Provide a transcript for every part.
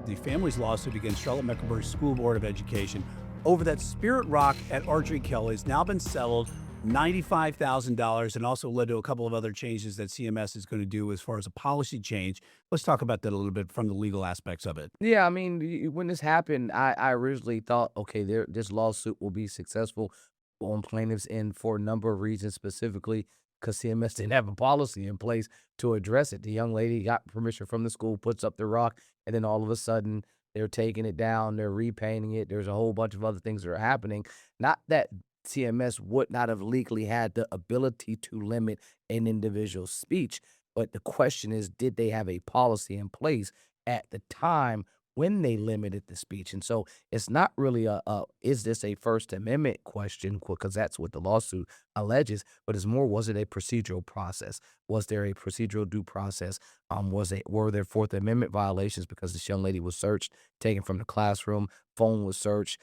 the family's lawsuit against Charlotte-Mecklenburg School Board of Education over that Spirit Rock at Ardrey Kell has now been settled $95,000 and also led to a couple of other changes that CMS is going to do as far as a policy change. Let's talk about that a little bit from the legal aspects of it. Yeah, I mean, when this happened, I originally thought, okay, this lawsuit will be successful on plaintiffs' end for a number of reasons, specifically because CMS didn't have a policy in place to address it. The young lady got permission from the school, puts up the rock, and then all of a sudden they're taking it down, they're repainting it. There's a whole bunch of other things that are happening. Not that CMS would not have legally had the ability to limit an individual's speech, but the question is, did they have a policy in place at the time when they limited the speech? And so it's not really is this a First Amendment question? Because that's what the lawsuit alleges, but it's more, was it a procedural process? Was there a procedural due process? Were there Fourth Amendment violations because this young lady was searched, taken from the classroom, phone was searched,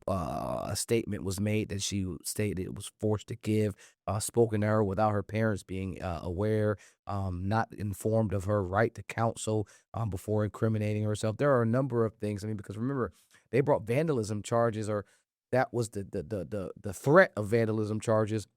a statement was made that she stated it was forced to give, spoken to her without her parents being aware, not informed of her right to counsel before incriminating herself. There are a number of things. I mean, because remember, they brought vandalism charges, or that was the threat of vandalism charges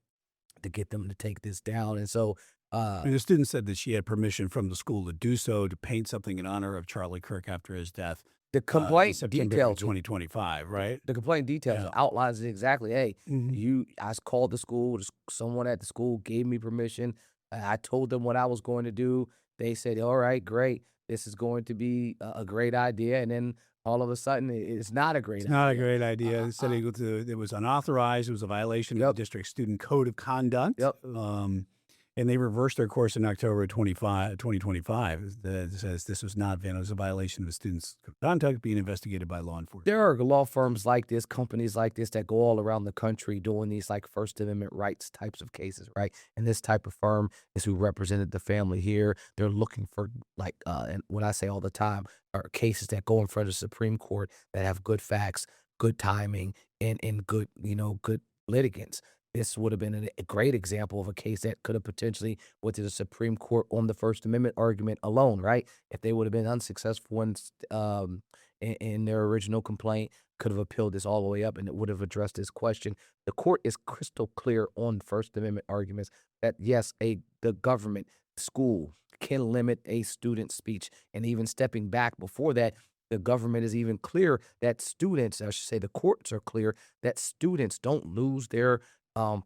to get them to take this down. And so And the student said that she had permission from the school to do so, to paint something in honor of Charlie Kirk after his death the in complaint September of details 2025, right? The complaint details Yeah. outlines it exactly. Hey, Mhm. I called the school. Someone at the school gave me permission. I told them what I was going to do. They said, "All right, great. This is going to be a great idea." And then all of a sudden, it's not a great It's not a idea. great Uh, idea. uh, It said uh, it was unauthorized. It was a violation of the yep, district student code of conduct. yep. And they reversed their course in October 2025. That says this was not vandalism, a violation of the student's code of conduct being investigated by law enforcement. There are law firms like this, companies like this that go all around the country doing these like First Amendment rights types of cases, right? And this type of firm is who represented the family here. They're looking for and what I say all the time are cases that go in front of the Supreme Court that have good facts, good timing, and good, good litigants. This would have been a great example of a case that could have potentially went to the Supreme Court on the First Amendment argument alone, right? If they would have been unsuccessful in their original complaint, could have appealed this all the way up and it would have addressed this question. The court is crystal clear on First Amendment arguments that yes, the government, school can limit a student's speech. And even stepping back before that, the government is even clear that students, I should say the courts are clear that students don't lose their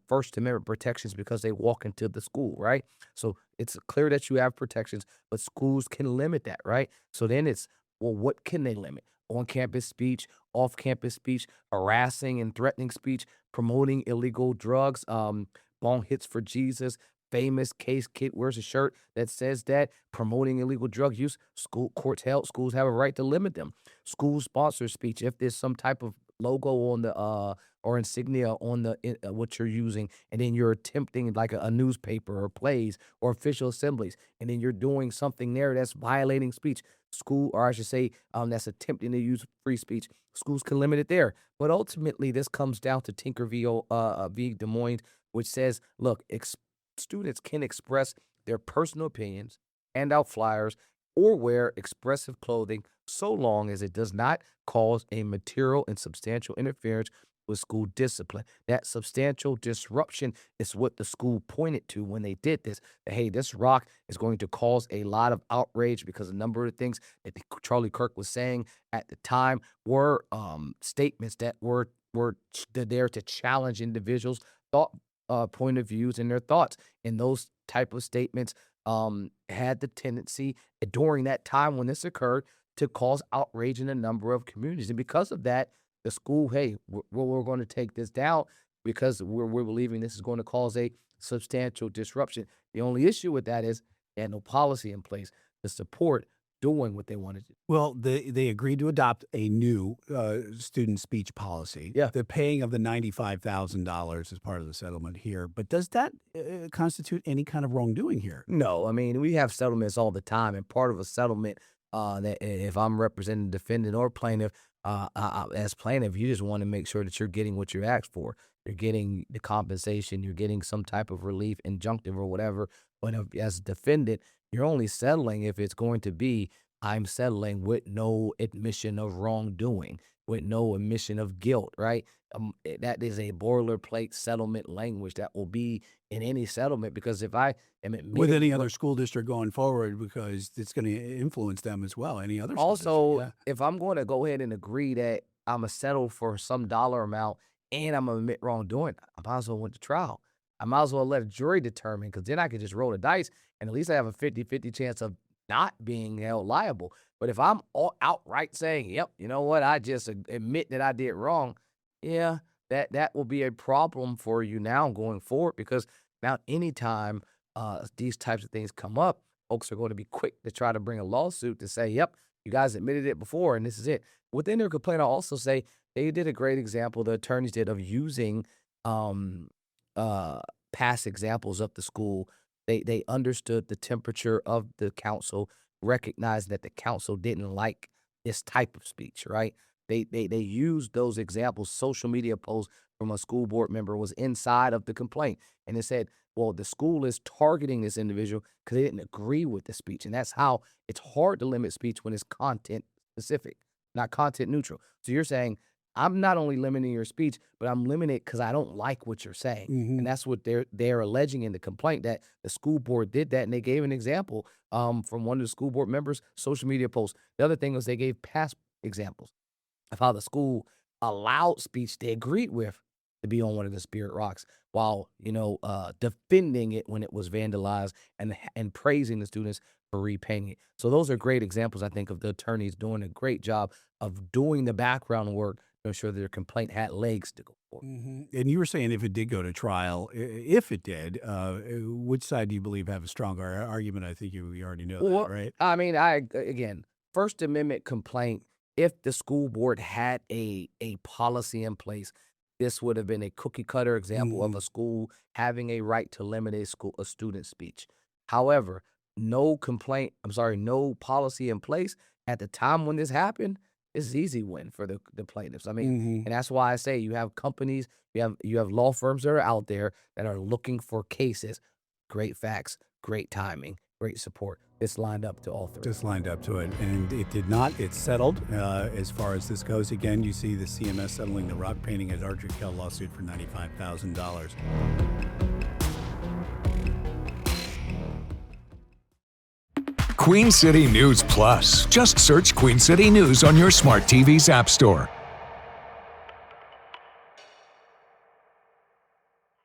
First Amendment protections because they walk into the school, right? So it's clear that you have protections, but schools can limit that, right? So then it's, well, what can they limit? On campus speech, off campus speech, harassing and threatening speech, promoting illegal drugs, bong hits for Jesus, famous case kid wears a shirt that says that, promoting illegal drug use, schools have a right to limit them. School sponsor speech, if there's some type of logo on the or insignia on what you're using, and then you're attempting like a newspaper or plays or official assemblies, and then you're doing something there that's violating speech. School, or I should say, that's attempting to use free speech. Schools can limit it there, but ultimately this comes down to Tinker v. Des Moines, which says, look, students can express their personal opinions, hand out flyers, or wear expressive clothing so long as it does not cause a material and substantial interference with school discipline. That substantial disruption is what the school pointed to when they did this. That, hey, this rock is going to cause a lot of outrage because a number of things that Charlie Kirk was saying at the time were statements that were there to challenge individuals' thought point of views and their thoughts. And those type of statements had the tendency during that time when this occurred to cause outrage in a number of communities. And because of that, the school, hey, we're going to take this down because we're believing this is going to cause a substantial disruption. The only issue with that is they had no policy in place to support doing what they wanted to. Well, they agreed to adopt a new student speech policy. Yeah. The paying of the $95,000 as part of the settlement here. But does that constitute any kind of wrongdoing here? No, I mean, we have settlements all the time, and part of a settlement, that if I'm representing defendant or plaintiff, as plaintiff, you just want to make sure that you're getting what you're asked for. You're getting the compensation, you're getting some type of relief, injunctive or whatever. But as a defendant, you're only settling if it's going to be I'm settling with no admission of wrongdoing, with no admission of guilt, right? That is a boilerplate settlement language that will be in any settlement, because if I am With admitting any what other school district going forward, because it's going to influence them as well, any other school district, also, yeah. if I'm going to go ahead and agree that Imma settle for some dollar amount and Imma admit wrongdoing, I might as well went to trial. I might as well let a jury determine, because then I could just roll the dice and at least I have a 50-50 chance of not being held liable. But if I'm all outright saying, "Yep, you know what? I just admit that I did wrong," yeah, that will be a problem for you now going forward, because now anytime, these types of things come up, folks are going to be quick to try to bring a lawsuit to say, "Yep, you guys admitted it before, and this is it." Within their complaint, I'll also say they did a great example, the attorneys did, of using, um, uh, past examples of the school. They understood the temperature of the council, recognized that the council didn't like this type of speech, right? They used those examples. Social media post from a school board member was inside of the complaint, and it said, "Well, the school is targeting this individual because they didn't agree with the speech," and that's how it's hard to limit speech when it's content specific, not content neutral. So you're saying, I'm not only limiting your speech, but I'm limiting it because I don't like what you're saying. And Mhm. that's what they're alleging in the complaint, that the school board did that, and they gave an example from one of the school board members' social media posts. The other thing was they gave past examples of how the school allowed speech they agreed with to be on one of the spirit rocks, while defending it when it was vandalized, and praising the students for repainting it. So those are great examples, I think, of the attorneys doing a great job of doing the background work to ensure their complaint had legs to go for. Mhm. And you were saying if it did go to trial, if it did, which side do you believe have a stronger argument? I think you already know that, Well, right? I mean, again, First Amendment complaint. If the school board had a policy in place, this would have been a cookie cutter example of a Mhm. school having a right to limit a student speech. However, no complaint. I'm sorry, no policy in place at the time when this happened. This is easy win for the plaintiffs. I mean, Mhm. and that's why I say you have companies, you have law firms that are out there that are looking for cases. Great facts, great timing, great support. This lined up to all three. Just lined up to it, and it did not. It's settled as far as this goes. Again, you see the CMS settling the rock painting at Ardrey Kell lawsuit for $95,000. Queen City News Plus. Just search Queen City News on your smart TV's app store.